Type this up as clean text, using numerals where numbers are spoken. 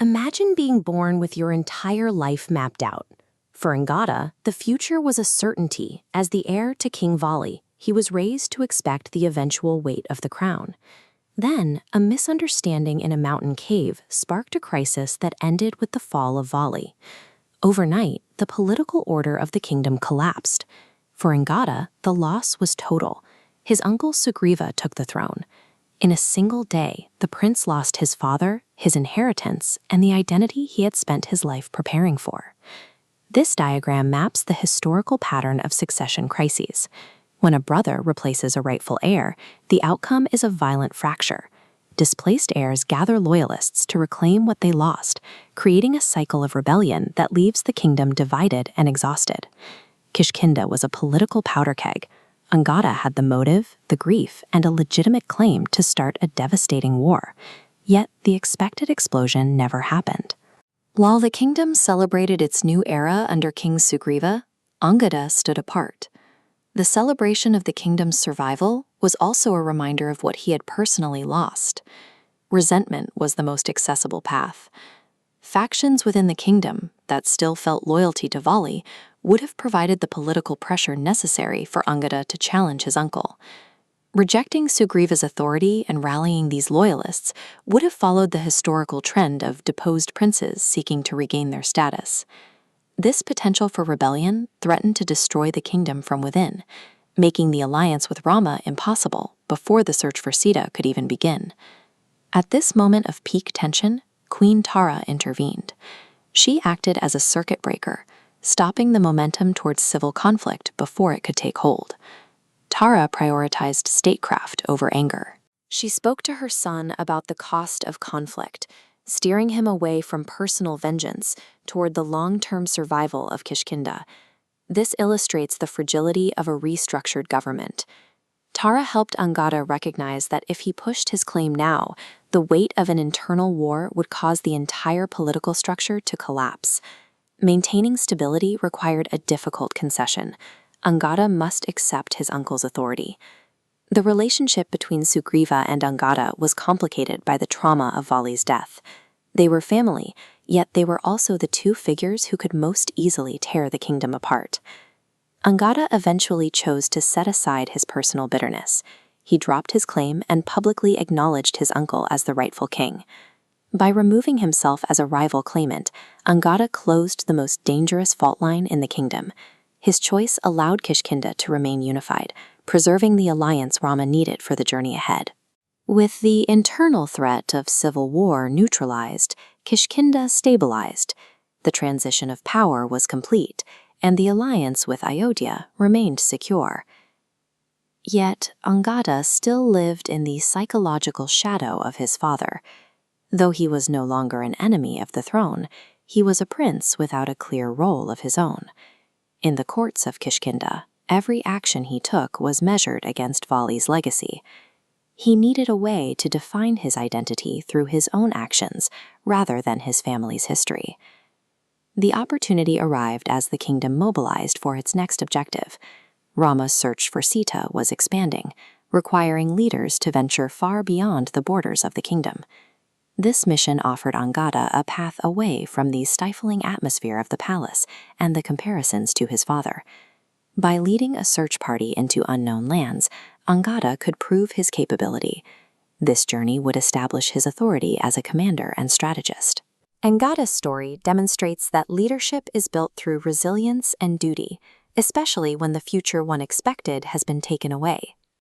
Imagine being born with your entire life mapped out. For Angada, the future was a certainty. As the heir to King Vali, he was raised to expect the eventual weight of the crown. Then, a misunderstanding in a mountain cave sparked a crisis that ended with the fall of Vali. Overnight, the political order of the kingdom collapsed. For Angada, the loss was total. His uncle Sugriva took the throne. In a single day, the prince lost his father, his inheritance, and the identity he had spent his life preparing for. This diagram maps the historical pattern of succession crises. When a brother replaces a rightful heir, the outcome is a violent fracture. Displaced heirs gather loyalists to reclaim what they lost, creating a cycle of rebellion that leaves the kingdom divided and exhausted. Kishkindha was a political powder keg. Angada had the motive, the grief, and a legitimate claim to start a devastating war. Yet the expected explosion never happened. While the kingdom celebrated its new era under King Sugriva, Angada stood apart. The celebration of the kingdom's survival was also a reminder of what he had personally lost. Resentment was the most accessible path. Factions within the kingdom that still felt loyalty to Vali would have provided the political pressure necessary for Angada to challenge his uncle. Rejecting Sugriva's authority and rallying these loyalists would have followed the historical trend of deposed princes seeking to regain their status. This potential for rebellion threatened to destroy the kingdom from within, making the alliance with Rama impossible before the search for Sita could even begin. At this moment of peak tension, Queen Tara intervened. She acted as a circuit breaker, stopping the momentum towards civil conflict before it could take hold. Tara prioritized statecraft over anger. She spoke to her son about the cost of conflict, steering him away from personal vengeance toward the long-term survival of Kishkindha. This illustrates the fragility of a restructured government. Tara helped Angada recognize that if he pushed his claim now, the weight of an internal war would cause the entire political structure to collapse. Maintaining stability required a difficult concession. Angada must accept his uncle's authority. The relationship between Sugriva and Angada was complicated by the trauma of Vali's death. They were family, yet they were also the two figures who could most easily tear the kingdom apart. Angada eventually chose to set aside his personal bitterness. He dropped his claim and publicly acknowledged his uncle as the rightful king. By removing himself as a rival claimant, Angada closed the most dangerous fault line in the kingdom. His choice allowed Kishkindha to remain unified, preserving the alliance Rama needed for the journey ahead. With the internal threat of civil war neutralized, Kishkindha stabilized. The transition of power was complete, and the alliance with Ayodhya remained secure. Yet Angada still lived in the psychological shadow of his father. Though he was no longer an enemy of the throne, he was a prince without a clear role of his own. In the courts of Kishkindha, every action he took was measured against Vali's legacy. He needed a way to define his identity through his own actions rather than his family's history. The opportunity arrived as the kingdom mobilized for its next objective. Rama's search for Sita was expanding, requiring leaders to venture far beyond the borders of the kingdom. This mission offered Angada a path away from the stifling atmosphere of the palace and the comparisons to his father. By leading a search party into unknown lands, Angada could prove his capability. This journey would establish his authority as a commander and strategist. Angada's story demonstrates that leadership is built through resilience and duty, especially when the future one expected has been taken away.